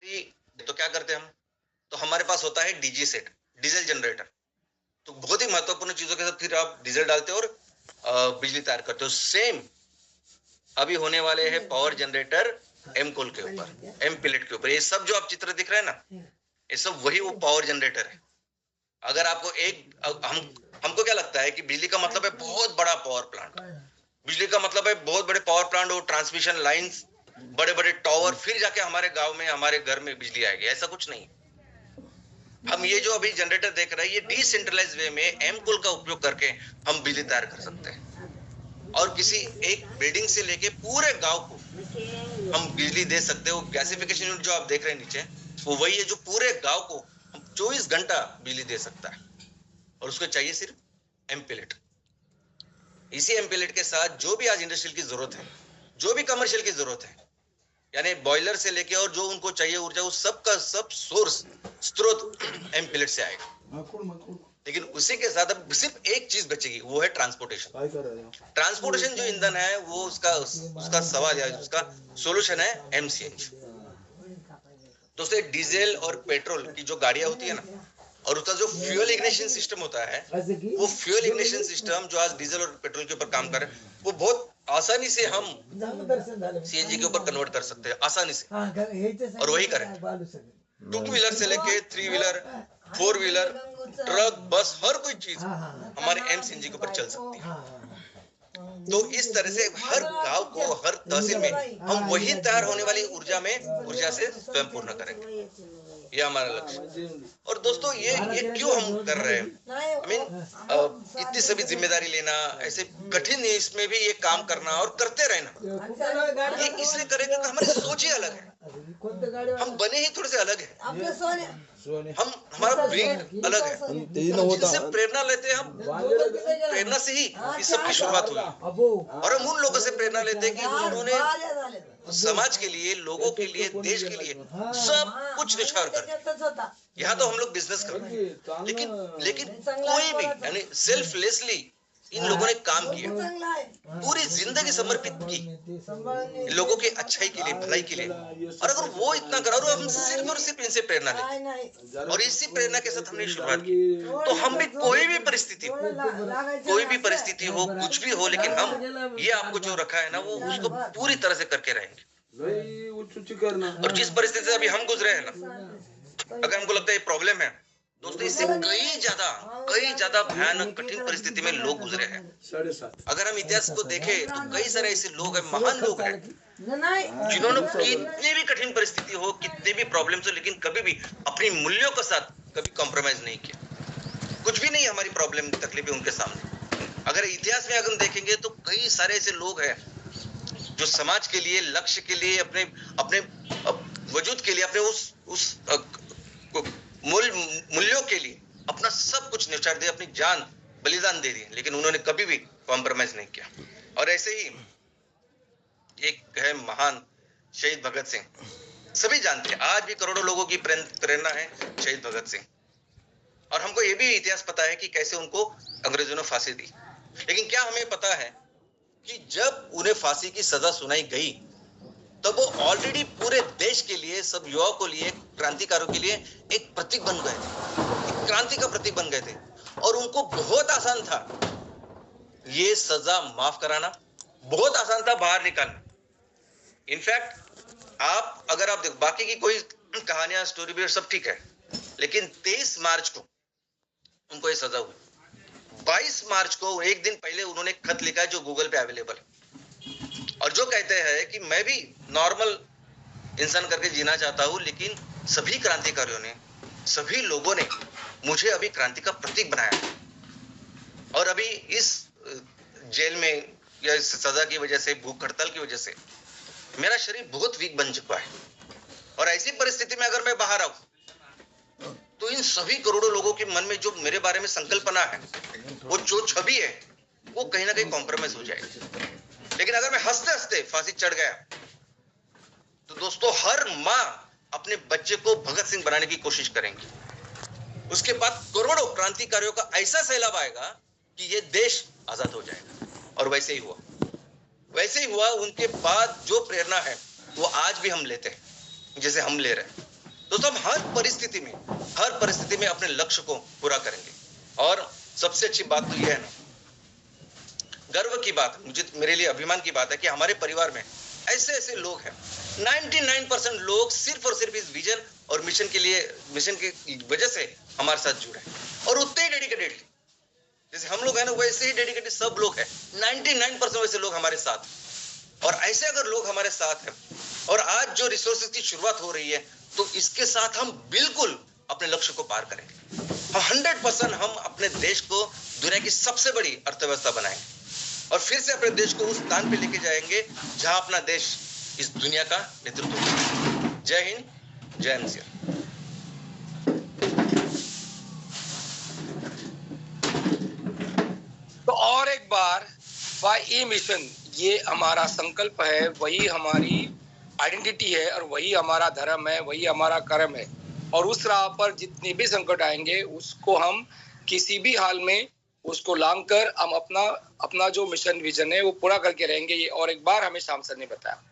तो क्या करते हैं हम, तो हमारे पास होता है डीजी सेट, डीजल जनरेटर। तो बहुत ही महत्वपूर्ण चीजों के साथ फिर आप डीजल डालते हो और बिजली तैयार करते हो। सेम अभी होने वाले हैं पावर जनरेटर एम कोल के ऊपर, एम पिलेट के ऊपर। ये सब जो आप चित्र दिख रहे हैं ना, ये सब वही वो पावर जनरेटर है। अगर आपको हमको क्या लगता है कि बिजली का मतलब है बहुत बड़ा पावर प्लांट, बिजली का मतलब है बहुत बड़े पावर प्लांट और ट्रांसमिशन लाइंस, बड़े बड़े टावर, फिर जाके हमारे गांव में हमारे घर में बिजली आएगी। ऐसा कुछ नहीं। हम ये जो अभी जनरेटर देख रहे हैं, ये डिसेंट्रलाइज वे में एम कोल का उपयोग करके हम बिजली तैयार कर सकते हैं और किसी एक बिल्डिंग से लेके पूरे गांव को हम बिजली दे सकते हो। गैसिफिकेशन यूनिट जो आप देख रहे हैं नीचे, वो वही है जो पूरे गांव को 24 घंटा बिजली दे सकता है और उसको चाहिए सिर्फ एमपिलेट। इसी एमपिलेट के साथ जो भी आज इंडस्ट्रियल की जरूरत है, जो भी कमर्शियल की जरूरत है, यानी बॉयलर से लेके और जो उनको चाहिए ऊर्जा, वो सब का सब सोर्स, स्रोत एमपिलेट से आएगा। लेकिन उसी के साथ अब सिर्फ एक चीज बचेगी, वो है ट्रांसपोर्टेशन। ट्रांसपोर्टेशन जो ईंधन है, वो उसका सवाल या उसका सोल्यूशन है एमसीएनजी। दोस्तों, डीजल और पेट्रोल की जो गाड़ियां होती है ना, और उसका जो फ्यूल इग्निशन सिस्टम होता है, वो फ्यूल इग्निशन सिस्टम जो आज डीजल और पेट्रोल के ऊपर काम कर रहे हैं, वो बहुत आसानी से हम सीएनजी के ऊपर कन्वर्ट कर सकते हैं, आसानी से। और वही करें, 2 व्हीलर से लेके 3 व्हीलर, 4 व्हीलर, ट्रक, बस, हर कोई चीज हमारे एमसीएनजी के ऊपर चल सकती है। तो इस तरह से हर गांव को, हर तहसील में हम वही तैयार होने वाली ऊर्जा से स्वयं पूर्ण करेंगे। ये हमारा लक्ष्य। और दोस्तों, ये क्यों हम कर रहे हैं? आई मीन इतनी सभी जिम्मेदारी लेना, ऐसे कठिन इसमें भी ये काम करना और करते रहना, ये इसलिए करेंगे कि हमारी सोच ही अलग है। हम बने ही थोड़े से अलग है। हमारा ब्रीड अलग है। जिनसे प्रेरणा लेते हैं हम, प्रेरणा से ही इस सब की शुरुआत हुई। और हम उन लोगों से प्रेरणा लेते हैं कि उन्होंने समाज के लिए, लोगों के लिए, देश के लिए सब कुछ निछावर कर। यहाँ तो हम लोग बिजनेस कर रहे हैं, लेकिन कोई भी यानी सेल्फलेसली इन लोगों ने काम किया, पूरी जिंदगी समर्पित की लोगों के अच्छाई के लिए, भलाई के लिए। और अगर वो इतना करा, और हम सिर्फ और सिर्फ इनसे प्रेरणा लें, और इसी प्रेरणा के साथ हमने शुरुआत की, तो हम भी कोई भी परिस्थिति हो, कुछ भी हो, लेकिन हम ये आपको जो रखा है ना, वो उसको पूरी तरह से करके रहेंगे। और जिस परिस्थिति से अभी हम गुजरे हैं ना, अगर हमको लगता है ये प्रॉब्लम है, दोस्तों इससे कई ज्यादा भयानक कठिन परिस्थिति में लोग गुजरे हैं। अगर हम इतिहास को देखें, तो कई सारे ऐसे लोग हैं, महान लोग हैं, जिन्होंने कितनी भी कठिन परिस्थिति हो, कितने भी प्रॉब्लम्स हो, लेकिन कभी भी अपनी मूल्यों के साथ कभी कॉम्प्रोमाइज नहीं किया। कुछ भी नहीं हमारी प्रॉब्लम, तकलीफें उनके सामने। अगर इतिहास में अगर हम देखेंगे, तो कई सारे ऐसे लोग हैं जो समाज के लिए, लक्ष्य के लिए, अपने वजूद के लिए, अपने उस मूल्यों के लिए अपना सब कुछ न्यौछावर दिया, अपनी जान बलिदान दे दी, लेकिन उन्होंने कभी भी कॉम्प्रोमाइज नहीं किया। और ऐसे ही एक है महान शहीद भगत सिंह, सभी जानते हैं, आज भी करोड़ों लोगों की प्रेरणा है शहीद भगत सिंह। और हमको ये भी इतिहास पता है कि कैसे उनको अंग्रेजों ने फांसी दी। लेकिन क्या हमें पता है कि जब उन्हें फांसी की सजा सुनाई गई, तब वो ऑलरेडी पूरे देश के लिए, सब युवाओं के लिए, क्रांतिकारों के लिए एक प्रतीक बन गए थे, एक क्रांति का प्रतीक बन गए थे। और उनको बहुत आसान था ये सजा माफ कराना, बहुत आसान था बाहर निकालना। इनफैक्ट अगर आप देखो, बाकी की कोई कहानियां, स्टोरी भी सब ठीक है, लेकिन 23 मार्च को उनको ये सजा हुई। 22 मार्च को, एक दिन पहले, उन्होंने खत लिखा है जो गूगल पे अवेलेबल है, और जो कहते हैं कि मैं भी नॉर्मल इंसान करके जीना चाहता हूं, लेकिन सभी क्रांतिकारियों ने, सभी लोगों ने मुझे अभी क्रांति का प्रतीक बनाया। और अभी इस जेल में या इस सजा की वजह से, भूख हड़ताल की वजह से मेरा शरीर बहुत वीक बन चुका है। और ऐसी परिस्थिति में अगर मैं बाहर आऊं, तो इन सभी करोड़ों लोगों के मन में जो मेरे बारे में संकल्पना है, वो जो छवि है, वो कहीं ना कहीं कॉम्प्रोमाइज हो जाएगी। लेकिन अगर मैं हंसते हंसते फांसी चढ़ गया, तो दोस्तों हर मां अपने बच्चे को भगत सिंह बनाने की कोशिश करेंगी। उसके बाद करोड़ों क्रांतिकारियों का ऐसा सैलाब आएगा कि ये देश आजाद हो जाएगा। और वैसे ही हुआ। उनके बाद जो प्रेरणा है, वो आज भी हम लेते हैं, जैसे हम ले रहे हैं। दोस्तों हम हर परिस्थिति में अपने लक्ष्य को पूरा करेंगे। और सबसे अच्छी बात तो यह है ना, गर्व की बात, मेरे लिए अभिमान की बात है कि हमारे परिवार में ऐसे लोग हैं, 99% लोग सिर्फ और सिर्फ इस विजन और मिशन की वजह से हमारे साथ जुड़े हैं, और उतने ही डेडिकेटेड जैसे हम लोग हैं ना, वैसे ही डेडिकेटेड सब लोग हैं। 99% वैसे लोग हमारे साथ, और ऐसे अगर लोग हमारे साथ हैं और आज जो रिसोर्सेज की शुरुआत हो रही है, तो इसके साथ हम बिल्कुल अपने लक्ष्य को पार करेंगे। हम 100% हम अपने देश को दुनिया की सबसे बड़ी अर्थव्यवस्था बनाएंगे और फिर से अपने देश को उस स्थान पे लेके जाएंगे जहां अपना देश इस दुनिया का नेतृत्व करेगा। जय हिंद, जय एनसीआर। तो और एक बार बाय ई मिशन, ये हमारा संकल्प है, वही हमारी आइडेंटिटी है और वही हमारा धर्म है, वही हमारा कर्म है। और उस राह पर जितने भी संकट आएंगे उसको हम किसी भी हाल में उसको लांग कर हम अपना जो मिशन विजन है वो पूरा करके रहेंगे। ये और एक बार हमें शाम सर ने बताया।